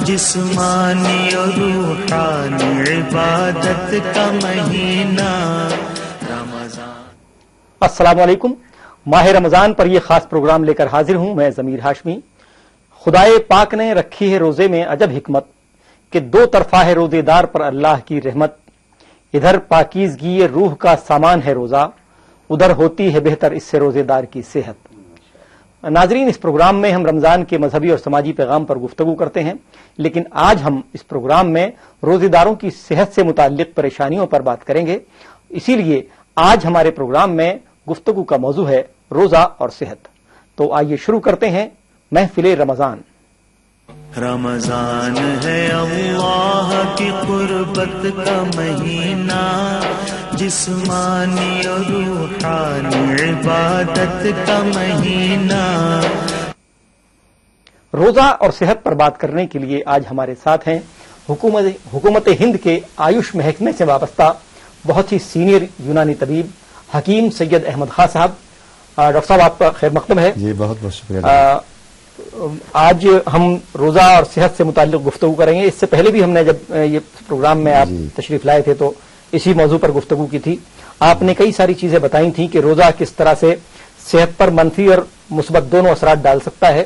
جسمانی اور روحانی عبادت کا مہینہ رمضان۔ السلام علیکم۔ ماہ رمضان پر یہ خاص پروگرام لے کر حاضر ہوں میں ضمیر ہاشمی۔ خدائے پاک نے رکھی ہے روزے میں عجب حکمت کہ دو طرفہ ہے روزے دار پر اللہ کی رحمت۔ ادھر پاکیزگی روح کا سامان ہے روزہ، ادھر ہوتی ہے بہتر اس سے روزے دار کی صحت۔ ناظرین، اس پروگرام میں ہم رمضان کے مذہبی اور سماجی پیغام پر گفتگو کرتے ہیں، لیکن آج ہم اس پروگرام میں روزے داروں کی صحت سے متعلق پریشانیوں پر بات کریں گے۔ اسی لیے آج ہمارے پروگرام میں گفتگو کا موضوع ہے روزہ اور صحت۔ تو آئیے شروع کرتے ہیں محفل رمضان۔ رمضان ہے اللہ کی قربت کا مہینہ، جسمانی اور روحانی عبادت کا مہینہ۔ روزہ اور صحت پر بات کرنے کے لیے آج ہمارے ساتھ ہیں حکومت ہند کے آیوش محکمے سے وابستہ بہت ہی سینئر یونانی طبیب حکیم سید احمد خان صاحب۔ ڈاکٹر صاحب، آپ کا خیر مقدم ہے۔ جی، بہت بہت شکریہ۔ آج ہم روزہ اور صحت سے متعلق گفتگو کریں گے۔ اس سے پہلے بھی ہم نے جب یہ پروگرام میں آپ تشریف لائے تھے تو اسی موضوع پر گفتگو کی تھی۔ آپ نے کئی ساری چیزیں بتائی تھیں کہ روزہ کس طرح سے صحت پر منفی اور مثبت دونوں اثرات ڈال سکتا ہے۔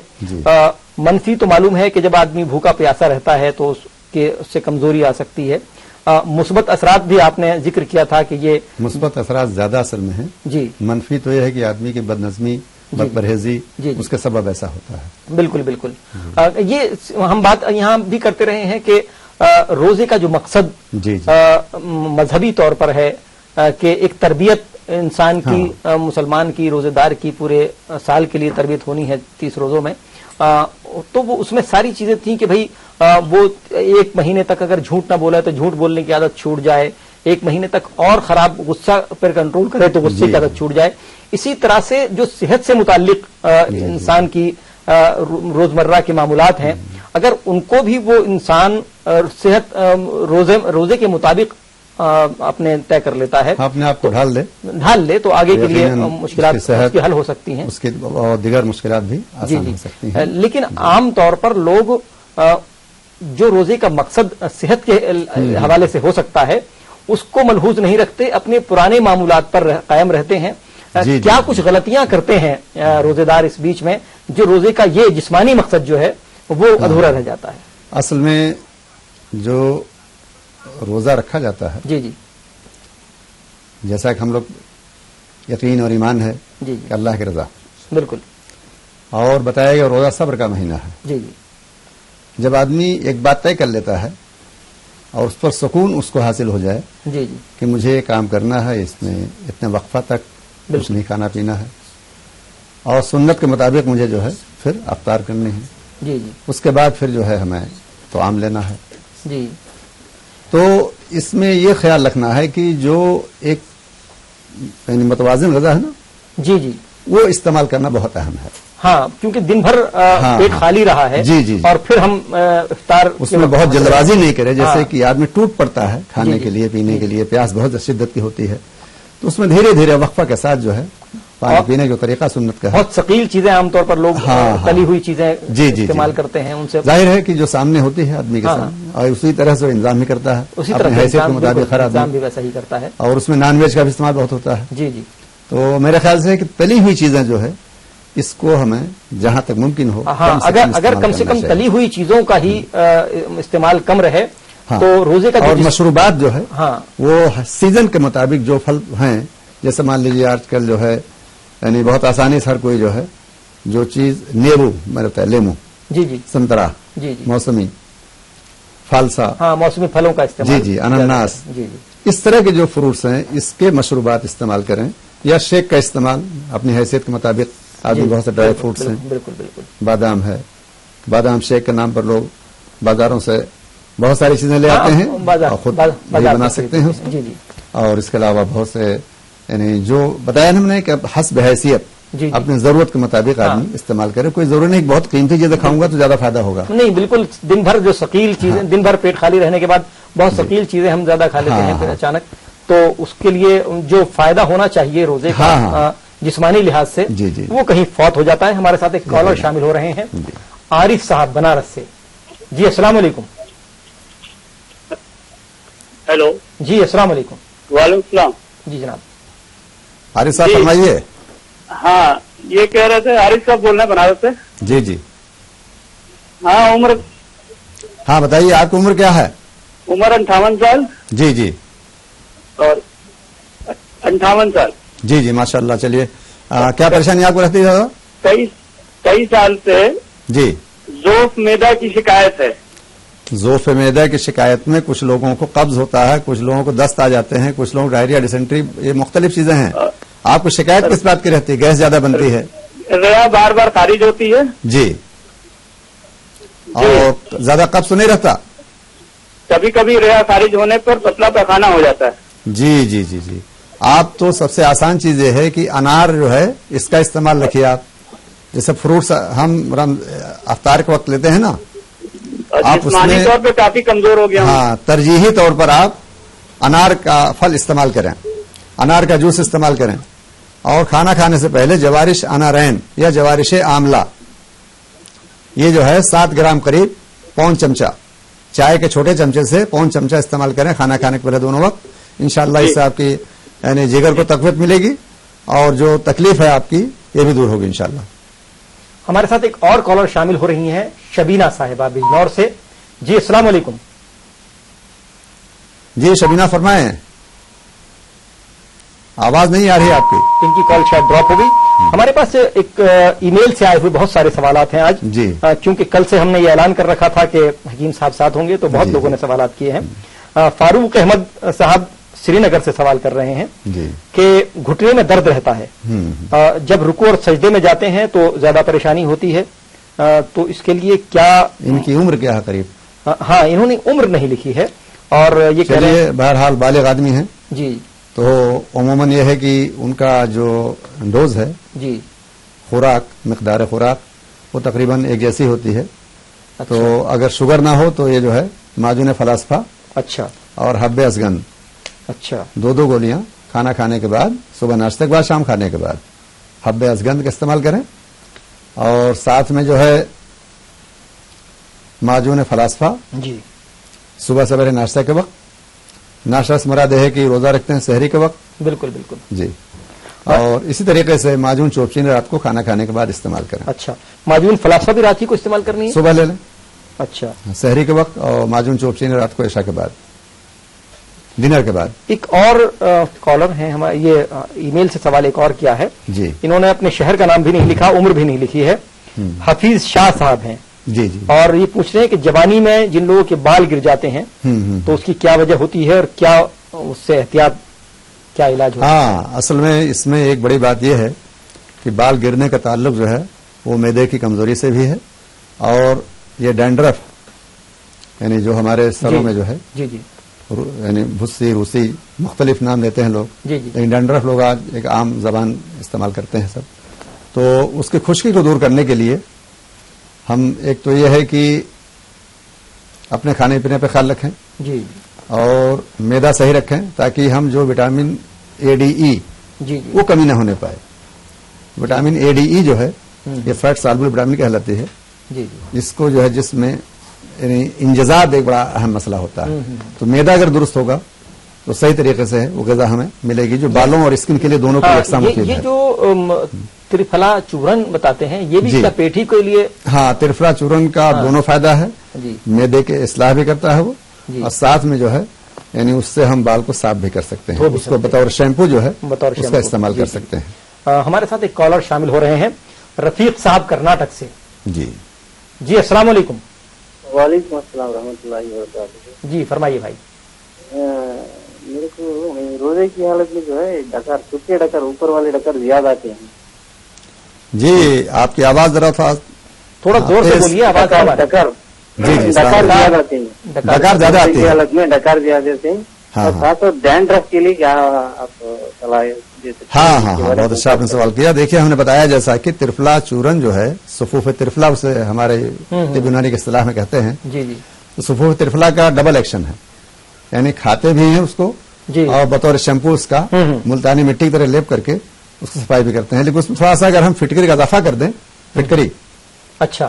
منفی تو معلوم ہے کہ جب آدمی بھوکا پیاسا رہتا ہے تو اس سے کمزوری آ سکتی ہے۔ مثبت اثرات بھی آپ نے ذکر کیا تھا کہ یہ مثبت اثرات زیادہ اصل میں ہیں۔ جی، منفی تو یہ ہے کہ آدمی کی بد نظمی، بد پرہیزی، اس کا سبب ایسا ہوتا ہے۔ بالکل بالکل۔ یہ ہم بات یہاں بھی کرتے رہے ہیں کہ روزے کا جو مقصد مذہبی طور پر ہے کہ ایک تربیت انسان کی، مسلمان کی، روزے دار کی پورے سال کے لیے تربیت ہونی ہے 30 روزوں میں، تو وہ اس میں ساری چیزیں تھیں کہ بھئی وہ ایک مہینے تک اگر جھوٹ نہ بولا تو جھوٹ بولنے کی عادت چھوٹ جائے، ایک مہینے تک اور خراب غصہ پر کنٹرول کرے تو غصے کی عادت چھوٹ جائے۔ اسی طرح سے جو صحت سے متعلق انسان کی روزمرہ کے معمولات ہیں، اگر ان کو بھی وہ انسان صحت روزے کے مطابق اپنے طے کر لیتا ہے، اپنے آپ کو ڈھال لے تو آگے کے لیے مشکلات اس کی حل ہو سکتی ہیں، اس کے اور دیگر مشکلات بھی آسان ہو سکتی ہیں۔ لیکن عام طور پر لوگ جو روزے کا مقصد صحت کے حوالے سے ہو سکتا ہے اس کو ملحوظ نہیں رکھتے، اپنے پرانے معمولات پر قائم رہتے ہیں۔ کیا کچھ غلطیاں کرتے ہیں روزے دار اس بیچ میں جو روزے کا یہ جسمانی مقصد جو ہے وہ ادھورا رہ جاتا ہے؟ اصل میں جو روزہ رکھا جاتا ہے، جی جی، جیسا کہ ہم لوگ یقین اور ایمان ہے جی کہ اللہ کی رضا، بالکل، اور بتایا گیا روزہ صبر کا مہینہ ہے۔ جی جی، جب آدمی ایک بات طے کر لیتا ہے اور اس پر سکون اس کو حاصل ہو جائے جی جی، کہ مجھے یہ کام کرنا ہے، اس میں اتنے وقفہ تک کچھ نہیں کھانا پینا ہے، اور سنت کے مطابق مجھے جو ہے پھر افطار کرنے ہیں، جی جی، اس کے بعد پھر جو ہے ہمیں طعام لینا ہے۔ جی، تو اس میں یہ خیال رکھنا ہے کہ جو ایک یعنی متوازن غذا ہے نا، جی جی، وہ استعمال کرنا بہت اہم ہے۔ ہاں، کیونکہ دن بھر پیٹ خالی رہا ہے، جی جی، اور پھر ہم افطار اس میں بہت جلد بازی نہیں کرے، جیسے کہ آدمی ٹوٹ پڑتا ہے کھانے کے لیے، پینے کے لیے، پیاس بہت شدت کی ہوتی ہے، تو اس میں دھیرے دھیرے وقفہ کے ساتھ جو ہے پانی پینے کا طریقہ سنت کا ہے۔ بہت ثقیل چیزیں عام طور پر لوگ تلی ہوئی چیزیں استعمال کرتے ہیں، ان سے ظاہر ہے کہ جو سامنے ہوتی ہے آدمی کے سامنے، اور اسی طرح سے وہ انتظام بھی کرتا ہے، اسی طرح حیثیت کے مطابق ہر انتظام بھی ویسا ہی کرتا ہے، اور اس میں نان ویج کا بھی استعمال بہت ہوتا ہے۔ جی جی، تو میرے خیال سے کہ تلی ہوئی چیزیں جو ہے اس کو ہمیں جہاں تک ممکن ہو اگر کم سے کم تلی ہوئی چیزوں کا ہی استعمال کم رہے تو روزے کا، اور مشروبات جو ہے وہ سیزن کے مطابق جو پھل ہیں، جیسے مان لیجیے آج کل جو ہے یعنی بہت آسانی سے ہر کوئی جو ہے جو چیز نیبو میرے لیمو، جی جی، سنترا، جی جی، موسمی، فالسا، موسمی پھلوں کا استعمال، جی جی، انناس، جی جی، اس طرح کے جو فروٹس ہیں اس کے مشروبات استعمال کریں، یا شیک کا استعمال اپنی حیثیت کے مطابق۔ آدمی بہت سے ڈرائی فروٹس ہیں، بالکل بالکل، بادام ہے، بادام شیک کے نام پر لوگ بازاروں سے بہت ساری چیزیں لے آتے ہیں اور خود بھی بنا سکتے ہیں اس کو۔ جی جی، اور اس کے علاوہ بہت سے یعنی جو بتایا ہم نے کہ حسب حیثیت اپنے ضرورت کے مطابق آدمی استعمال کرے۔ کوئی ضروری نہیں بہت قیمتی چیزیں کھاؤں گا تو زیادہ فائدہ ہوگا، نہیں، بالکل۔ دن بھر جو ثقیل چیزیں، دن بھر پیٹ خالی رہنے کے بعد بہت ثقیل چیزیں ہم زیادہ کھا لیتے ہیں پھر اچانک، تو اس کے لیے جو فائدہ ہونا چاہیے روزے کا جسمانی لحاظ سے وہ کہیں فوت ہو جاتا ہے۔ ہمارے ساتھ ایک کالر شامل ہو رہے ہیں، عارف صاحب بنارس سے۔ جی السلام علیکم. ہیلو. جی السلام علیکم. وعلیکم السلام. جی جناب. حارث صاحب فرمائیے. ہاں یہ کہہ رہے تھے حارث صاحب بول رہے ہیں بنارس سے. جی جی ہاں عمر ہاں بتائیے آپ کی عمر کیا ہے؟ عمر 58 سال جی جی اور 58 سال. جی جی ماشاء اللہ. چلیے کیا پریشانی آپ کو رہتی ہے؟ کئی سال سے جی ذوف معدہ کی شکایت ہے. ذوف معدہ کی شکایت میں کچھ لوگوں کو قبض ہوتا ہے, کچھ لوگوں کو دست آ جاتے ہیں, کچھ لوگوں کو ڈائریا, ڈیسنٹری, یہ مختلف چیزیں ہیں. آپ کو شکایت کس بات کی رہتی ہے؟ گیس زیادہ بنتی ہے؟ ریا بار بار خارج ہوتی ہے. جی. اور زیادہ قبض تو نہیں رہتا؟ کبھی کبھی ریا خارج ہونے پر پتلا پیخانہ ہو جاتا ہے. جی جی جی جی. آپ تو سب سے آسان چیز یہ ہے کہ انار جو ہے اس کا استعمال رکھیے آپ. جیسے فروٹس ہم افطار کے وقت لیتے ہیں نا, آپ اس جسمانی میں طور پہ کافی کمزور ہو گیا ہوں. ہاں ترجیحی طور پر آپ انار کا پھل استعمال کریں, انار کا جوس استعمال کریں. اور کھانا کھانے سے پہلے جوارش انارین یا جوارش آملہ, یہ جو ہے 7 گرام قریب, پون چمچہ, چائے کے چھوٹے چمچے سے پون چمچہ استعمال کریں کھانا کھانے کے پہلے دونوں وقت. انشاءاللہ اس سے آپ کی یعنی جگر کو تقویت ملے گی اور جو تکلیف ہے آپ کی یہ بھی دور ہوگی انشاءاللہ. ہمارے ساتھ ایک اور کالر شامل ہو رہی ہیں, شبینہ صاحبہ بجنور سے. جی السلام علیکم. جی شبینہ فرمائیں, آواز نہیں آ رہی آپ کی. ان کی کال شاید ڈراپ ہو گئی. ہمارے پاس ایک ای میل سے آئے ہوئے بہت سارے سوالات ہیں آج. جی. چونکہ کل سے ہم نے یہ اعلان کر رکھا تھا کہ حکیم صاحب ساتھ ہوں گے تو بہت لوگوں نے سوالات کیے ہیں. فاروق احمد صاحب سری نگر سے سوال کر رہے ہیں کہ گھٹنے میں درد رہتا ہے, جب رکوع اور سجدے میں جاتے ہیں تو زیادہ پریشانی ہوتی ہے, تو اس کے لیے کیا؟ ان کی عمر کیا ہے قریب؟ ہاں انہوں نے عمر نہیں لکھی ہے اور یہ کہہ رہے ہیں بہرحال بالغ آدمی ہیں. جی. تو عموماً یہ ہے کہ ان کا جو ڈوز ہے, جی, خوراک, مقدار خوراک وہ تقریباً ایک جیسی ہوتی ہے. اچھا. تو اگر شوگر نہ ہو تو یہ جو ہے معجون فلاسفہ اچھا اور حب اسگند, اچھا, 2 گولیاں کھانا کھانے کے بعد, صبح ناشتے کے بعد, شام کھانے کے بعد حب اسگند کا استعمال کریں. اور ساتھ میں جو ہے معجون فلاسفہ جی, صبح سویرے ناشتہ کے وقت. ناشتہ سے مراد ہے کہ روزہ رکھتے ہیں سحری کے وقت. بالکل بالکل. جی. اور اسی طریقے سے معجون چوپچین رات کو کھانا کھانے کے بعد استعمال کریں. اچھا, معجون فلاسفہ بھی رات ہی کو استعمال کرنی ہے؟ صبح لے لیں. اچھا, سحری کے وقت, اور معجون چوپچین رات کو عشاء کے بعد, ڈنر کے بعد. ایک اور کالر ہیں ہمارے, یہ ای میل سے سوال ایک اور کیا ہے. جی. انہوں نے اپنے شہر کا نام بھی نہیں لکھا, عمر بھی نہیں لکھی ہے. حفیظ شاہ صاحب ہیں. جی جی. اور یہ پوچھ رہے ہیں کہ جوانی میں جن لوگوں کے بال گر جاتے ہیں تو اس کی کیا وجہ ہوتی ہے اور کیا اس سے احتیاط, کیا علاج ہوتا ہے؟ ہاں, اصل میں اس میں ایک بڑی بات یہ ہے کہ بال گرنے کا تعلق جو ہے وہ معدے کی کمزوری سے بھی ہے, اور یہ ڈینڈرف یعنی جو ہمارے سروں میں جو ہے, جی جی, یعنی بھسی, روسی, مختلف نام دیتے ہیں لوگ, جی جی, لیکن ڈینڈرف لوگ آج ایک عام زبان استعمال کرتے ہیں سب. تو اس کی خشکی کو دور کرنے کے لیے ہم ایک تو یہ ہے کہ اپنے کھانے پینے پہ خیال رکھیں, جی, اور معدہ صحیح رکھیں تاکہ ہم جو وٹامن اے ڈی ای جی, وہ کمی نہ ہونے پائے. وٹامن اے ڈی ای جو ہے یہ فیٹ سالبل وٹامن کہلاتی ہے, جی, جس کو جو ہے جس میں یعنی انجذاب ایک بڑا اہم مسئلہ ہوتا ہے. تو معدہ اگر درست ہوگا تو صحیح طریقے سے وہ غذا ہمیں ملے گی جو بالوں اور اسکن کے لیے دونوں کو یکساں مفید ہے. یہ جو ترفلا چورن بتاتے ہیں یہ بھی پیٹھی کے لیے؟ ہاں, ترفلا چورن کا دونوں فائدہ ہے. معدے کے اصلاح بھی کرتا ہے وہ, اور ساتھ میں جو ہے یعنی اس سے ہم بال کو صاف بھی کر سکتے ہیں, اس کو بطور شیمپو جو ہے اس کا استعمال کر سکتے ہیں. ہمارے ساتھ ایک کالر شامل ہو رہے ہیں, رفیق صاحب کرناٹک سے. جی جی السلام علیکم. وعلیکم السلام ورحمۃ اللہ وبرکاتہ. جی فرمائیے بھائی. میرے کو روزے کی حالت میں جو ہے ڈکر, چھوٹے ڈکر, اوپر والے ڈکر زیادہ آتے ہیں. جی آپ کی آواز ذرا تھوڑا زور سے بولیے, آواز ڈکر, جی جی, ڈکر زیادہ آتے ہیں. ڈکار زیادہ آتی ہے حالت میں ڈکر زیادہ آتے ہیں. اور ساتھ ڈینڈرف کے لیے کیا آپ صلاح دے سکتے ہیں؟ ہاں ہاں ہاں, بہت اچھا آپ نے سوال کیا. دیکھیے ہم نے بتایا جیسا کہ ترفلا چورن جو ہے, صفوف ترفلا اسے ہمارے طب یونانی کے اصطلاح میں کہتے ہیں. جی جی, تو صفوف ترفلا کا ڈبل ایکشن ہے, یعنی کھاتے بھی ہیں اس کو اور بطور شیمپو اس کا ملتانی مٹی کی طرح لیپ کر کے اس کی صفائی بھی کرتے ہیں. لیکن اس میں تھوڑا سا اگر ہم فٹکری کا اضافہ کر دیں, فٹکری, اچھا,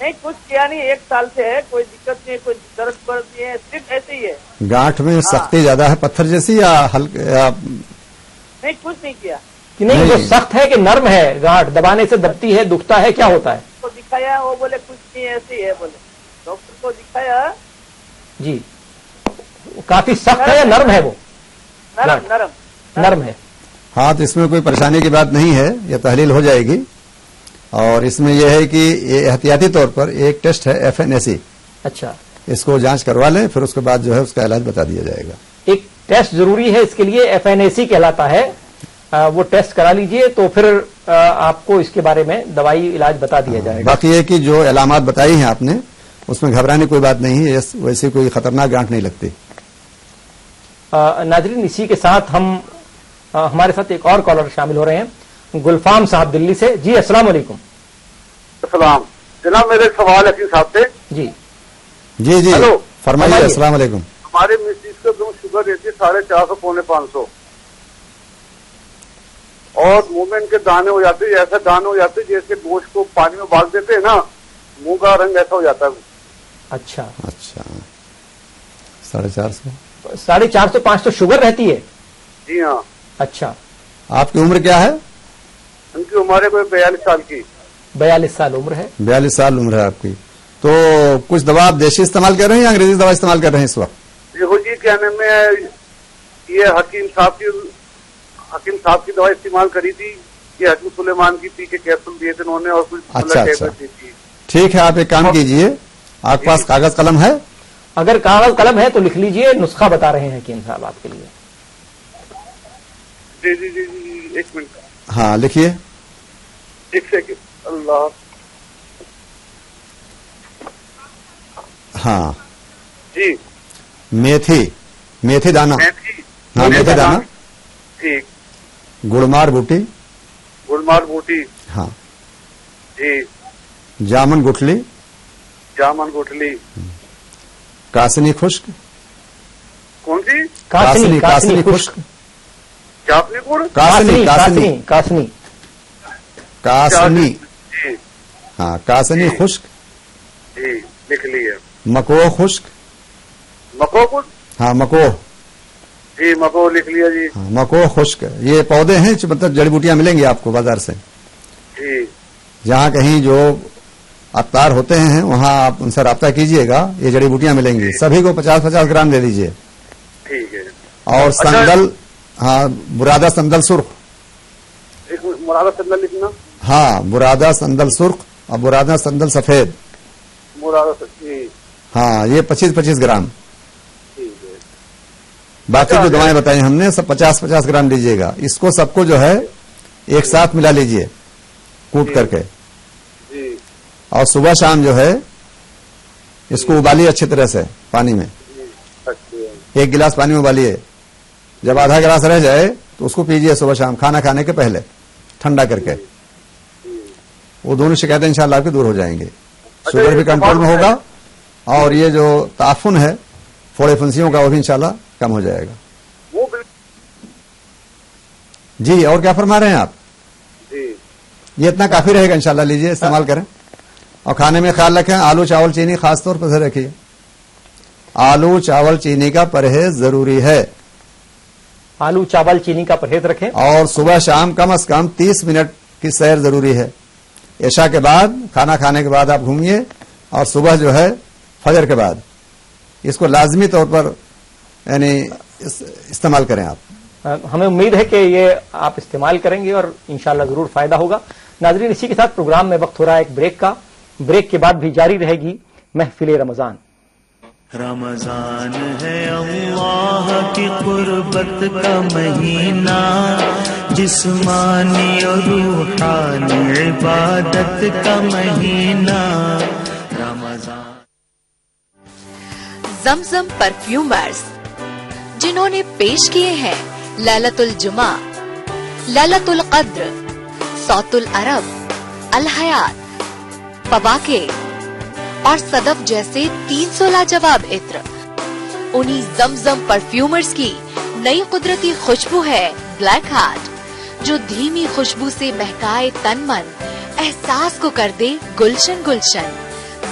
نہیں کچھ کیا نہیں, 1 سال سے ہے, کوئی دقت نہیں ہے, کوئی درد پڑ نہیں ہے, صرف ایسے ہی ہے. گانٹھ میں سختی زیادہ ہے پتھر جیسی یا ہلکے؟ نہیں کچھ نہیں کیا. کہ نہیں وہ سخت ہے کہ نرم ہے, گانٹھ دبانے سے دبتی ہے, دکھتا ہے, کیا ہوتا ہے؟ کو دکھایا, وہ بولے کچھ نہیں ایسے ہی ہے, بولے ڈاکٹر کو دکھایا. جی کافی سخت ہے یا نرم ہے؟ وہ نرم ہے. ہاں تو اس میں کوئی پریشانی کی بات نہیں ہے, یہ تحلیل ہو جائے گی. اور اس میں یہ ہے کہ یہ احتیاطی طور پر ایک ٹیسٹ ہے FNAC. اچھا, اس کو جانچ کروا لیں, پھر اس کے بعد جو ہے اس کا علاج بتا دیا جائے گا. ایک ٹیسٹ ضروری ہے اس کے لیے, FNAC کہلاتا ہے. وہ ٹیسٹ کرا لیجئے تو پھر آپ کو اس کے بارے میں دوائی علاج بتا دیا جائے گا. باقی یہ کہ جو علامات بتائی ہیں آپ نے اس میں گھبرانے کی کوئی بات نہیں ہے, ویسے کوئی خطرناک گانٹھ نہیں لگتی. ناظرین اسی کے ساتھ ہمارے ساتھ ایک اور کالر شامل ہو رہے ہیں, گلفام صاحب دلی سے. جی السلام علیکم. السلام جناب, میرے سوال حکیم صاحب سے. جی جی جی ہلو, فرمائیے. السلام علیکم. ہمارے مسز کو شوگر رہتی ہے 450 پونے 500, اور منہ میں ان کے دانے ہو جاتے ہیں, ایسے دانے ہو جاتے ہیں جیسے گوشت کو پانی میں ابال دیتے ہیں نا, منہ کا رنگ ایسا ہو جاتا ہے. اچھا, 450. 450 500 شوگر رہتی ہے؟ جی ہاں. اچھا, آپ کی عمر کیا ہے؟ ان کی عمر ہے کوئی 42 سال کی. 42 سال عمر ہے. 42 سال عمر ہے آپ کی. تو کچھ دوا آپ دیسی استعمال کر رہے ہیں یا انگریزی دوا استعمال کر رہے ہیں اس وقت؟ دیکھو جی, کہنے میں یہ حکیم صاحب کی دوا استعمال کری تھی, یہ حکیم سلیمان کی پی کے کیپسول دیے تھے انہوں نے, اور کچھ اچھا ٹیبلٹ دی تھی. ٹھیک ہے, آپ ایک کام کیجئے, آپ کے پاس کاغذ قلم ہے؟ اگر کاغذ قلم ہے تو لکھ لیجئے, نسخہ بتا رہے ہیں حکیم صاحب آپ کے لیے. جی جی جی جی, 1 منٹ. ہاں لکھیے. 1 سیکنڈ. اللہ. ہاں جی, میتھی دانا. ہاں میتھی دانا. ٹھیک. گڑمار بوٹی. گلمار بوٹی. ہاں. جی. جامن گٹھلی. جامن گٹھلی. کاسنی خشک. کون سی؟ کاسنی خشک. جاپنی گڑ. کاسنی. جی ہاں کاسنی خشک. جی لکھ لی ہے. مکوہ خشک. مکو کچھ. ہاں مکوہ. جی مکو لکھ لیا جی. ہاں مکوہ خشک. یہ پودے ہیں, مطلب جڑی بوٹیاں ملیں گی آپ کو بازار سے. جی. جہاں کہیں جو عطار ہوتے ہیں وہاں آپ ان سے رابطہ کیجئے گا, یہ جڑی بوٹیاں ملیں گی. سبھی کو 50-50 گرام دے دیجئے. ٹھیک ہے. اور سندل, ہاں برادہ سندل سرخ. ایک مرادہ سندل لکھنا. ہاں برادہ سندل سرخ اور برادہ سندل سفید. مرادہ جی. ہاں یہ 25-25 گرام. ٹھیک ہے. باقی جو دوائیں بتائی ہم نے سب 50-50 گرام لیجئے گا. اس کو سب کو جو ہے ایک ساتھ ملا لیجئے کوٹ کر کے. جی. اور صبح شام جو ہے اس کو ابالیے اچھی طرح سے پانی میں. اچھا. 1 گلاس پانی میں ابالیے. جب آدھا گلاس رہ جائے تو اس کو پیجئے صبح شام کھانا کھانے کے پہلے ٹھنڈا کر کے. وہ دونوں شکایتیں انشاءاللہ آپ کی دور ہو جائیں گے. شوگر بھی کنٹرول میں ہوگا اور یہ جو تعفن ہے پھوڑے پھنسیوں کا وہ بھی انشاءاللہ کم ہو جائے گا. جی اور کیا فرما رہے ہیں آپ؟ جی یہ اتنا کافی رہے گا انشاءاللہ. لیجئے استعمال کریں. اور کھانے میں خیال رکھیں, آلو چاول چینی خاص طور پر سے رکھیے. آلو چاول چینی کا پرہیز ضروری ہے. آلو چاول چینی کا پرہیز رکھیں. اور صبح شام کم از کم 30 منٹ کی سیر ضروری ہے. عشاء کے بعد, کھانا کھانے کے بعد آپ گھومیے, اور صبح جو ہے فجر کے بعد اس کو لازمی طور پر یعنی استعمال کریں آپ. ہمیں امید ہے کہ یہ آپ استعمال کریں گے اور انشاءاللہ ضرور فائدہ ہوگا. ناظرین اسی کے ساتھ پروگرام میں وقت ہو رہا ہے ایک بریک کا. بریک کے بعد بھی جاری رہے گی محفل رمضان. رمضان ہے اللہ کی قربت کا مہینہ, جسمانی اور روحانی عبادت کا مہینہ. رمضان. زمزم پرفیومرز جنہوں نے پیش کیے ہیں لیلۃ الجمعہ, لیلۃ القدر, صوت العرب, الحیات, فواکہ اور صدف جیسے 300 لاجواب عطر. انہی زمزم پرفیومرز کی نئی قدرتی خوشبو ہے بلیک ہارٹ, جو دھیمی خوشبو سے مہکائے تن من, احساس کو کر دے گلشن گلشن.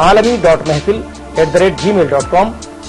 alami.mahfil@gmail.com।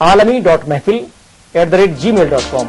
alami.mehfil@gmail.com।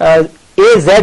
AZ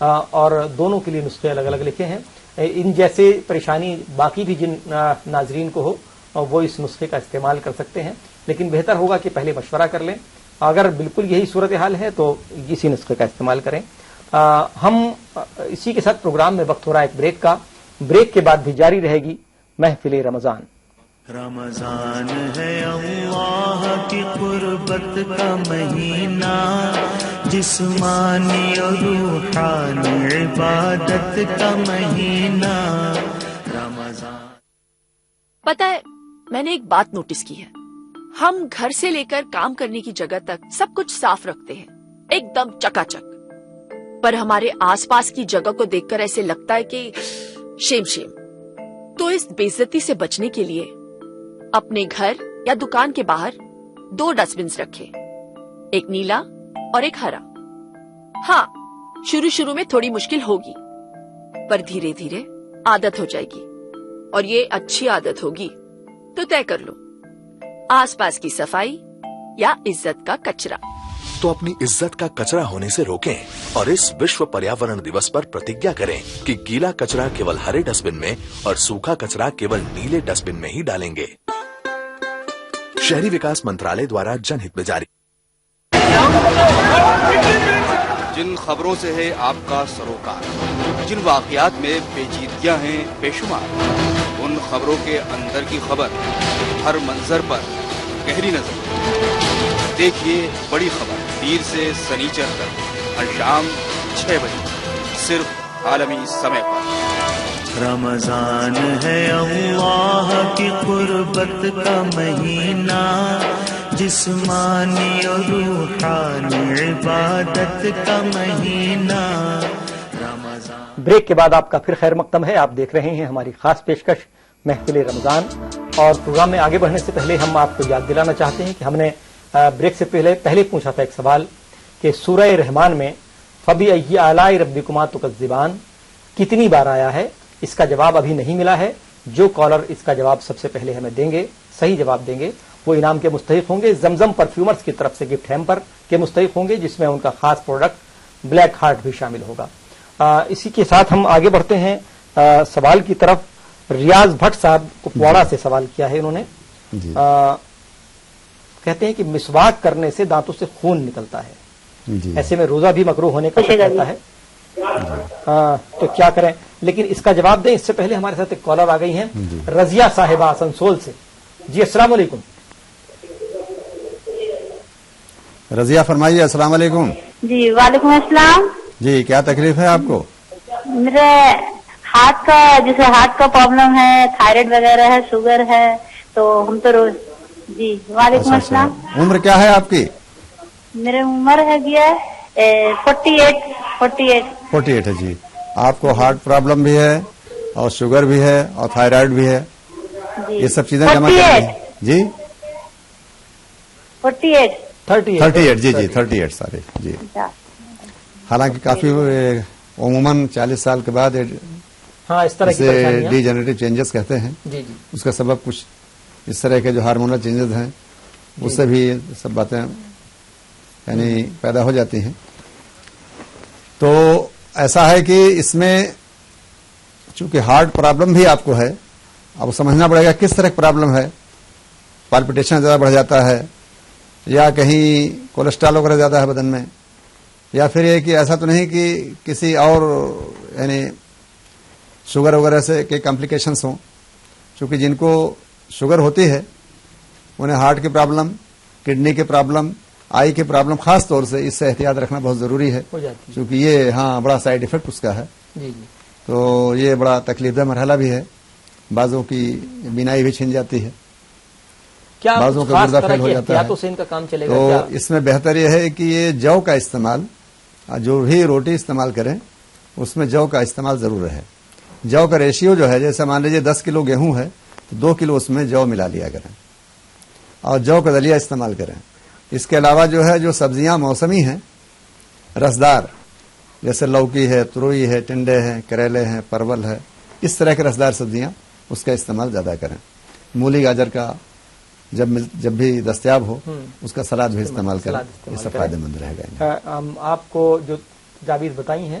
اور دونوں کے لیے نسخے الگ الگ لکھے ہیں. ان جیسے پریشانی باقی بھی جن ناظرین کو ہو وہ اس نسخے کا استعمال کر سکتے ہیں، لیکن بہتر ہوگا کہ پہلے مشورہ کر لیں. اگر بالکل یہی صورتحال ہے تو اسی نسخے کا استعمال کریں. ہم اسی کے ساتھ پروگرام میں وقت ہو رہا ہے ایک بریک کا. بریک کے بعد بھی جاری رہے گی محفل رمضان. رمضان ہے اللہ کی قربت کا مہینہ، جسمانی اور روحانی عبادت کا مہینہ. رمضان. پتہ ہے، میں نے ایک بات نوٹس کی ہے. ہم گھر سے لے کر کام کرنے کی جگہ تک سب کچھ صاف رکھتے ہیں، ایک دم چکا چک، پر ہمارے آس پاس کی جگہ کو دیکھ کر ایسے لگتا ہے کہ شیم شیم. تو اس بے عزتی سے بچنے کے لیے اپنے گھر یا دکان کے باہر 2 ڈسٹ بنس رکھے، ایک نیلا اور ایک ہرا. ہاں، شروع میں تھوڑی مشکل ہوگی، پر دھیرے دھیرے عادت ہو جائے گی، اور یہ اچھی عادت ہوگی. تو طے کر لو، آس پاس کی صفائی یا عزت کا کچرا. تو اپنی عزت کا کچرا ہونے سے روکیں اور اس وشو پریاورن دیوس پر پرتیجا کریں کہ گیلا کچرا کیول ہرے ڈسٹ بن میں اور سوکھا کچرا کیول نیلے ڈسٹ بن میں ہی ڈالیں گے. شہری وکاس منترالے دوارا جن ہت میں جاری. جن خبروں سے ہے آپ کا سروکار، جن واقعات میں پیچیدگیاں ہیں بے شمار، ان خبروں کے اندر کی خبر، ہر منظر پر گہری نظر. دیکھیے بڑی خبر پیر سے سنیچر تک ہر شام 6 بجے صرف عالمی سمے پر. رمضان ہے اللہ کی قربت کا مہینہ، جسمانی اور روحانی عبادت کا مہینہ. رمضان. بریک کے بعد آپ کا پھر خیر مقدم ہے. آپ دیکھ رہے ہیں ہماری خاص پیشکش محفل رمضان. اور پروگرام میں آگے بڑھنے سے پہلے ہم آپ کو یاد دلانا چاہتے ہیں کہ ہم نے بریک سے پہلے پوچھا تھا ایک سوال کہ سورہ رحمان میں فَبِأَيِّ آلَاءِ رَبِّكُمَا تُكَذِّبَانِ کتنی بار آیا ہے. اس کا جواب ابھی نہیں ملا ہے. جو کالر اس کا جواب سب سے پہلے ہمیں دیں گے، صحیح جواب دیں گے، وہ انعام کے مستحق ہوں گے. زمزم پرفیومرز کی طرف سے گفٹ ہیمپر کے مستحق ہوں گے، جس میں ان کا خاص پروڈکٹ بلیک ہارٹ بھی شامل ہوگا. اسی کے ساتھ ہم آگے بڑھتے ہیں سوال کی طرف. ریاض بھٹ صاحب کپواڑہ سے سوال کیا ہے انہوں نے. کہتے ہیں کہ مسواک کرنے سے دانتوں سے خون نکلتا ہے، ایسے میں روزہ بھی مکروہ ہونے کا شک رہتا ہے، تو کیا کریں؟ لیکن اس کا جواب دیں اس سے پہلے ہمارے ساتھ ایک کالر آ گئی ہیں، رضیہ صاحبہ آسنسول سے. جی السلام علیکم. رضیہ فرمائیے. السلام علیکم. جی وعلیکم السلام. جی کیا تکلیف ہے آپ کو؟ میرے ہارٹ کا پرابلم ہے، تھائرائیڈ وغیرہ ہے، شوگر ہے، تو ہم تو روز. جی وعلیکم السلام. عمر کیا ہے آپ کی؟ میری عمر ہے 48 ہے. جی آپ کو ہارٹ پرابلم بھی ہے اور شوگر بھی ہے اور تھائرائیڈ بھی ہے، یہ سب چیزیں جمع کریں. جی 38 جی 38 سارے. جی حالانکہ کافی عموماً 40 سال کے بعد اس طرح کی ڈی جنریٹو چینجز کہتے ہیں. اس کا سبب کچھ اس طرح کے جو ہارمونل چینجز ہیں اس سے بھی سب باتیں یعنی پیدا ہو جاتی ہیں. تو ایسا ہے کہ اس میں چونکہ ہارٹ پرابلم بھی آپ کو ہے، اب سمجھنا پڑے گا کس طرح کی پرابلم ہے. پالپیٹیشن زیادہ بڑھ جاتا ہے، یا کہیں کولیسٹرول وغیرہ زیادہ ہے بدن میں، یا پھر یہ کہ ایسا تو نہیں کہ کسی اور یعنی شوگر وغیرہ سے کے کمپلیکیشنس ہوں. چونکہ جن کو شوگر ہوتی ہے انہیں ہارٹ کی پرابلم، کڈنی کی پرابلم، آئی کی پرابلم، خاص طور سے اس سے احتیاط رکھنا بہت ضروری ہے، کیونکہ یہ بڑا سائیڈ افیکٹ اس کا ہے. تو یہ بڑا تکلیف دہ مرحلہ بھی ہے. بعضوں کی بینائی بھی چھن جاتی ہے، بعضوں کا گردہ فیل ہو جاتا ہے. تو اس میں بہتر یہ ہے کہ یہ جو کا استعمال، جو بھی روٹی استعمال کریں اس میں جو کا استعمال ضرور رہے. جو کا ریشیو جو ہے، جیسے مان لیجیے 10 کلو گیہوں ہے تو 2 کلو اس میں جو ملا لیا کریں اور جو کا دلیا استعمال کریں. اس کے علاوہ جو ہے جو سبزیاں موسمی ہیں رسدار، جیسے لوکی ہے، تروئی ہے، ٹنڈے ہیں، کریلے ہیں، پرول ہے، اس طرح کے رسدار سبزیاں اس کا استعمال زیادہ کریں. مولی گاجر کا جب بھی دستیاب ہو اس کا سلاد بھی استعمال کریں، یہ سب فائدہ مند رہے گا. آپ کو جو تجاویز بتائی ہیں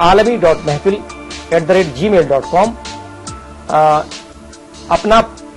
alami.mehfil@gmail.com।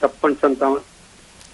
56-57।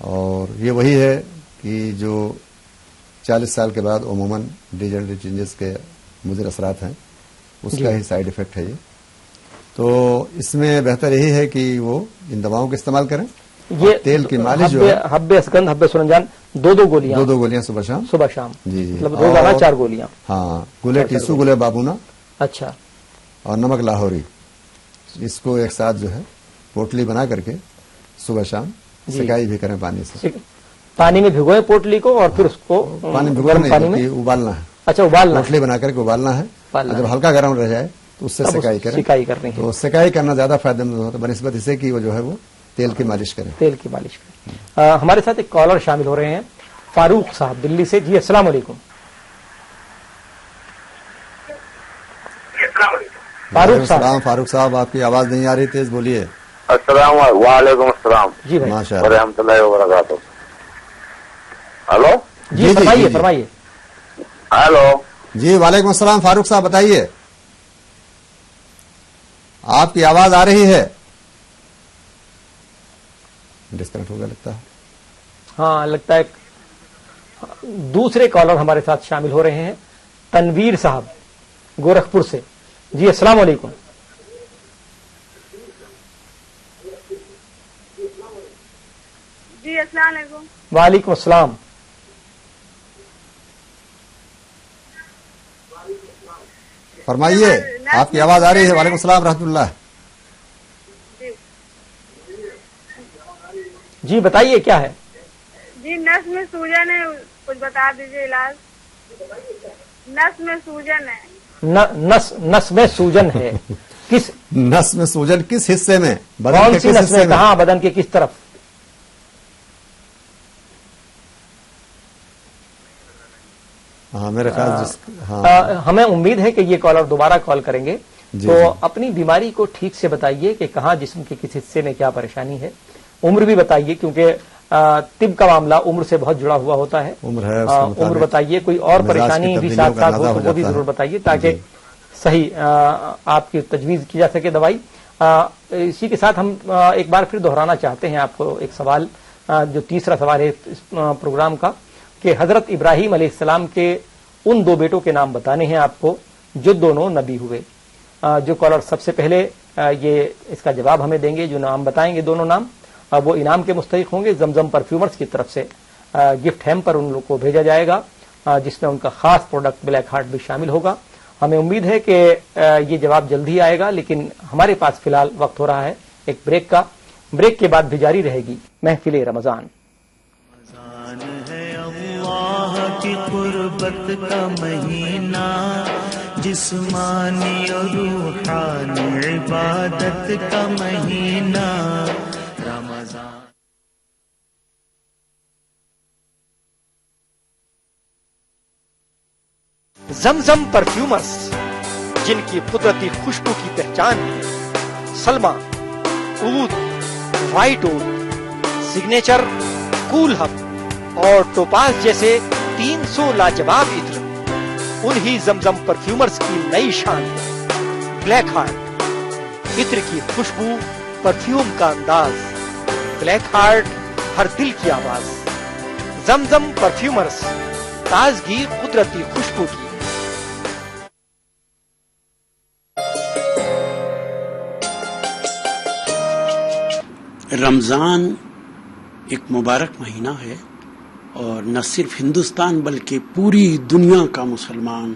اور یہ وہی ہے کہ جو 40 سال کے بعد عموماً ڈیجنریٹو چینجز کے مضر اثرات ہیں اس کا ہی سائیڈ افیکٹ ہے یہ. تو اس میں بہتر یہی ہے کہ وہ ان دواؤں کا استعمال کریں. یہ تیل کی مالش جو ہے حب اسکند حب سرنجان 2 گولیاں صبح شام. جی مطلب روزانہ 4 گولیاں. ہاں گلے ٹیسو گلے بابونا. اچھا. اور نمک لاہوری اس کو ایک ساتھ جو ہے پوٹلی بنا کر کے صبح شام سکائی بھی کریں پانی سے. پانی میں بھگوئے پوٹلی کو اور پھر اس کو پانی بھگونا ابالنا ہے. اچھا ابالنا. پوٹلی بنا کر کے ابالنا ہے. جب ہلکا گرم رہ جائے تو اس سے سکائی کریں. تو سکائی کرنا زیادہ فائدہ مند ہوتا ہے بنسبت اسے کہ وہ جو ہے وہ تیل کی مالش کریں. ہمارے ساتھ ایک کالر شامل ہو رہے ہیں فاروق صاحب دلی سے. جی السلام علیکم. فاروق صاحب آپ کی آواز نہیں آ رہی, تیز بولیے. السلام وعلیکم السلام. جی بھائی ماشاء ورحمۃ اللہ وبرکاتہ. ہلو جی فرمائیے. ہلو جی وعلیکم السلام فاروق صاحب بتائیے, آپ کی آواز آ رہی ہے. ڈسکنیکٹ ہو گیا لگتا ہے. ہاں لگتا ہے. دوسرے کالر ہمارے ساتھ شامل ہو رہے ہیں تنویر صاحب گورکھپور سے. جی السلام علیکم. جی السلام علیکم. وعلیکم السلام. فرمائیے, آپ کی آواز آ رہی ہے. وعلیکم السلام رحمۃ اللہ. جی بتائیے کیا ہے. جی نس میں سوجن ہے, کچھ بتا دیجیے علاج. نس میں سوجن ہے. نس میں سوجن ہے. کس نس میں سوجن کس حصے میں؟ کون سی نس میں؟ کہاں بدن کے کس طرف؟ ہاں میرے خیال ہمیں امید ہے کہ یہ کالر دوبارہ کال کریں گے. تو اپنی بیماری کو ٹھیک سے بتائیے کہ کہاں جسم کے کس حصے میں کیا پریشانی ہے. عمر بھی بتائیے کیونکہ طب کا معاملہ عمر سے بہت جڑا ہوا ہوتا ہے. عمر بتائیے, کوئی اور پریشانی بھی ساتھ ساتھ ہو تو وہ بھی ضرور بتائیے تاکہ صحیح آپ کی تجویز کی جا سکے دوائی. اسی کے ساتھ ہم ایک بار پھر دہرانا چاہتے ہیں آپ کو ایک سوال, جو تیسرا سوال ہے اس پروگرام کا, کہ حضرت ابراہیم علیہ السلام کے ان 2 بیٹوں کے نام بتانے ہیں آپ کو جو دونوں نبی ہوئے. جو کالر سب سے پہلے یہ اس کا جواب ہمیں دیں گے, جو نام بتائیں گے دونوں نام, وہ انعام کے مستحق ہوں گے. زمزم پرفیومرز کی طرف سے گفٹ ہیمپر ان لوگ کو بھیجا جائے گا جس میں ان کا خاص پروڈکٹ بلیک ہارٹ بھی شامل ہوگا. ہمیں امید ہے کہ یہ جواب جلدی آئے گا, لیکن ہمارے پاس فی الحال وقت ہو رہا ہے ایک بریک کا. بریک کے بعد بھی جاری رہے گی محفل رمضان. اللہ کی قربت کا مہینہ, جسمانی اور روحانی عبادت کا مہینہ رمضان. زمزم پرفیومرز, جن کی قدرتی خوشبو کی پہچان ہے سلما, عود, white wood, signature, cool hub اور ٹوپاز جیسے 300 لاجواب عطر, انہی زمزم پرفیومرز کی نئی شان ہے بلیک ہارٹ. عطر کی خوشبو, پرفیوم کا انداز, بلیک ہارٹ ہر دل کی آواز. زمزم پرفیومرز, تازگی قدرتی خوشبو کی. رمضان ایک مبارک مہینہ ہے اور نہ صرف ہندوستان بلکہ پوری دنیا کا مسلمان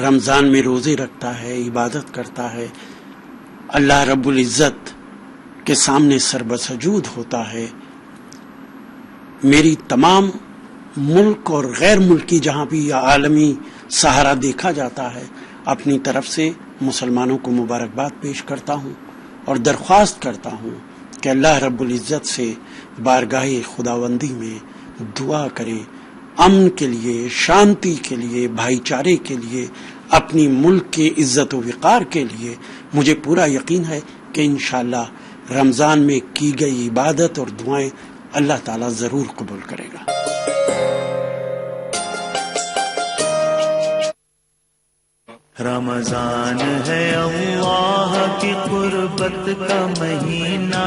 رمضان میں روزے رکھتا ہے, عبادت کرتا ہے, اللہ رب العزت کے سامنے سربسجود ہوتا ہے. میری تمام ملک اور غیر ملکی جہاں بھی عالمی سہارا دیکھا جاتا ہے, اپنی طرف سے مسلمانوں کو مبارکباد پیش کرتا ہوں اور درخواست کرتا ہوں کہ اللہ رب العزت سے بارگاہ خداوندی میں دعا کرے امن کے لیے, شانتی کے لیے, بھائی چارے کے لیے, اپنی ملک کے عزت و وقار کے لیے. مجھے پورا یقین ہے کہ انشاءاللہ رمضان میں کی گئی عبادت اور دعائیں اللہ تعالیٰ ضرور قبول کرے گا. رمضان ہے اللہ کی قربت کا مہینہ,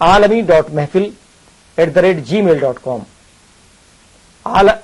alami.mehfil@gmail.com,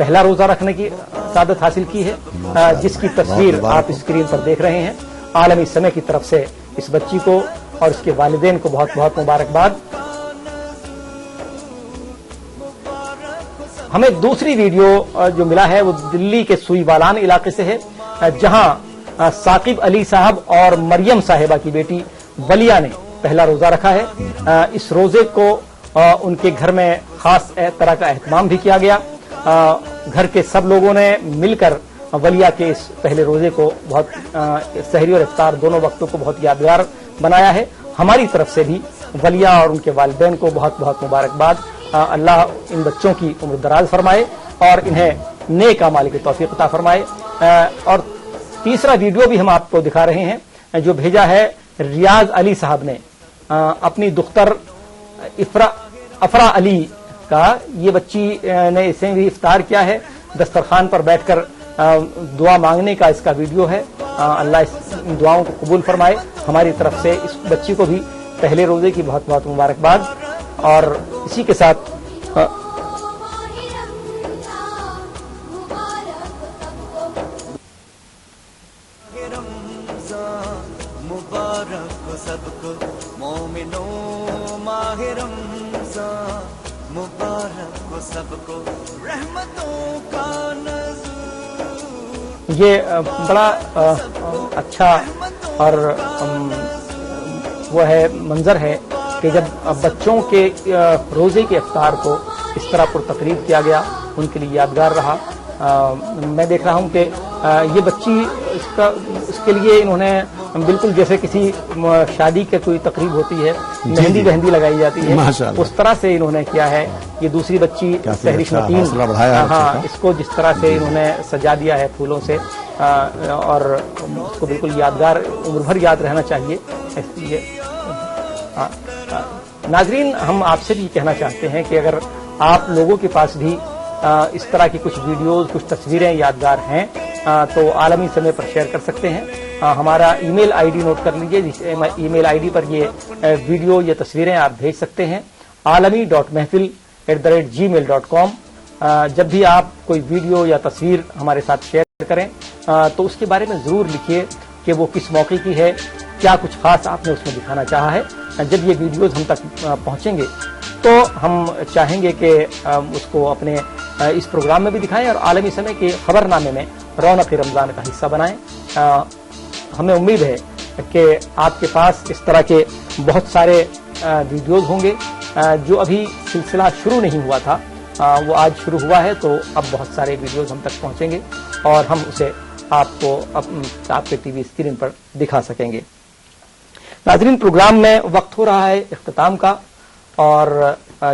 پہلا روزہ رکھنے کی سعادت حاصل کی ہے، جس کی تصویر آپ اسکرین پر دیکھ رہے ہیں۔ عالمی سمے کی طرف سے اس بچی کو اور اس کے والدین کو بہت بہت مبارکباد۔ ہمیں دوسری ویڈیو جو ملا ہے وہ دلی کے سوئی والان علاقے سے ہے، جہاں ثاقب علی صاحب اور مریم صاحبہ کی بیٹی ولیہ نے پہلا روزہ رکھا ہے۔ اس روزے کو ان کے گھر میں خاص طرح کا اہتمام بھی کیا گیا۔ گھر کے سب لوگوں نے مل کر ولیہ کے اس پہلے روزے کو بہت سحری اور افطار دونوں وقتوں کو بہت یادگار بنایا ہے۔ ہماری طرف سے بھی ولیہ اور ان کے والدین کو بہت بہت مبارکباد۔ اللہ ان بچوں کی عمر دراز فرمائے اور انہیں نیک اعمال کی توفیق عطا فرمائے۔ اور تیسرا ویڈیو بھی ہم آپ کو دکھا رہے ہیں جو بھیجا ہے ریاض علی صاحب نے اپنی دختر افرا علی کا۔ یہ بچی نے اسے بھی افطار کیا ہے، دسترخوان پر بیٹھ کر دعا مانگنے کا اس کا ویڈیو ہے۔ اللہ اس دعاؤں کو قبول فرمائے۔ ہماری طرف سے اس بچی کو بھی پہلے روزے کی بہت بہت مبارکباد۔ اور اسی کے ساتھ مبارک سب کو مومنوں، ماہ رمضان مبارک سب کو رحمتوں کا نزول۔ یہ بڑا اچھا اور وہ ہے منظر ہے کہ جب بچوں کے روزے کے افطار کو اس طرح پر تقریب کیا گیا، ان کے لیے یادگار رہا۔ میں دیکھ رہا ہوں کہ یہ بچی اس کے لیے انہوں نے بالکل جیسے کسی شادی کے کوئی تقریب ہوتی ہے، مہندی بہندی لگائی جاتی ہے، اس طرح سے انہوں نے کیا ہے۔ یہ دوسری بچی سحرش متین، ہاں، اس کو جس طرح سے انہوں نے سجا دیا ہے پھولوں سے، اور اس کو بالکل یادگار عمر بھر یاد رہنا چاہیے۔ ناظرین، ہم آپ سے بھی کہنا چاہتے ہیں کہ اگر آپ لوگوں کے پاس بھی اس طرح کی کچھ ویڈیوز، کچھ تصویریں یادگار ہیں تو عالمی سمے پر شیئر کر سکتے ہیں۔ ہمارا ای میل آئی ڈی نوٹ کر لیجیے، جس ای میل آئی ڈی پر یہ ویڈیو یا تصویریں آپ بھیج سکتے ہیں، alami.mehfil@gmail.com۔ جب بھی آپ کوئی ویڈیو یا تصویر ہمارے ساتھ شیئر کریں تو اس کے بارے میں ضرور لکھیے کہ وہ کس موقع کی ہے، کیا کچھ خاص آپ نے اس میں دکھانا چاہا ہے۔ جب یہ ویڈیوز ہم تک پہنچیں گے تو ہم چاہیں گے کہ اس کو اپنے اس پروگرام میں بھی دکھائیں اور عالمی سمے کے خبر نامے میں رونق رمضان کا حصہ بنائیں۔ ہمیں امید ہے کہ آپ کے پاس اس طرح کے بہت سارے ویڈیوز ہوں گے۔ جو ابھی سلسلہ شروع نہیں ہوا تھا وہ آج شروع ہوا ہے، تو اب بہت سارے ویڈیوز ہم تک پہنچیں گے اور ہم اسے آپ کو آپ کے ٹی وی اسکرین پر دکھا سکیں گے۔ ناظرین، پروگرام میں وقت ہو رہا ہے اختتام کا، اور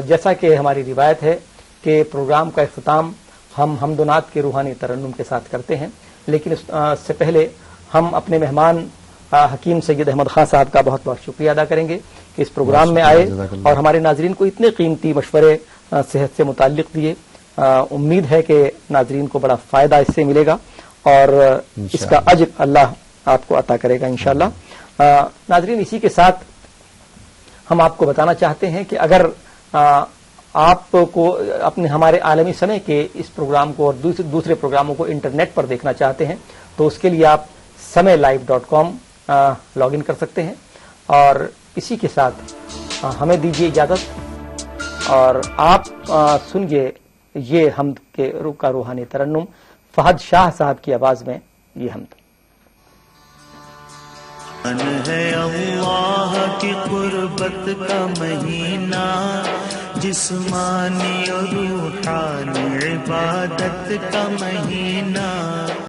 جیسا کہ ہماری روایت ہے کہ پروگرام کا اختتام ہم حمد و نعت کے روحانی ترنم کے ساتھ کرتے ہیں، لیکن اس سے پہلے ہم اپنے مہمان حکیم سید احمد خان صاحب کا بہت بہت شکریہ ادا کریں گے کہ اس پروگرام میں آئے اور ہمارے ناظرین کو اتنے قیمتی مشورے صحت سے متعلق دیے۔ امید ہے کہ ناظرین کو بڑا فائدہ اس سے ملے گا اور اس کا اجر اللہ آپ کو عطا کرے گا انشاءاللہ۔ ناظرین، اسی کے ساتھ ہم آپ کو بتانا چاہتے ہیں کہ اگر آپ کو اپنے ہمارے عالمی سمے کے اس پروگرام کو اور دوسرے پروگراموں کو انٹرنیٹ پر دیکھنا چاہتے ہیں تو اس کے لیے آپ samelive.com لاگ ان کر سکتے ہیں۔ اور اسی کے ساتھ ہمیں دیجیے اجازت اور آپ سنیے یہ حمد کے روح کا روحانی ترنم فہد شاہ صاحب کی آواز میں یہ حمد۔ ہے اللہ کی قربت کا مہینہ، جسمانی اور روحانی عبادت کا مہینہ۔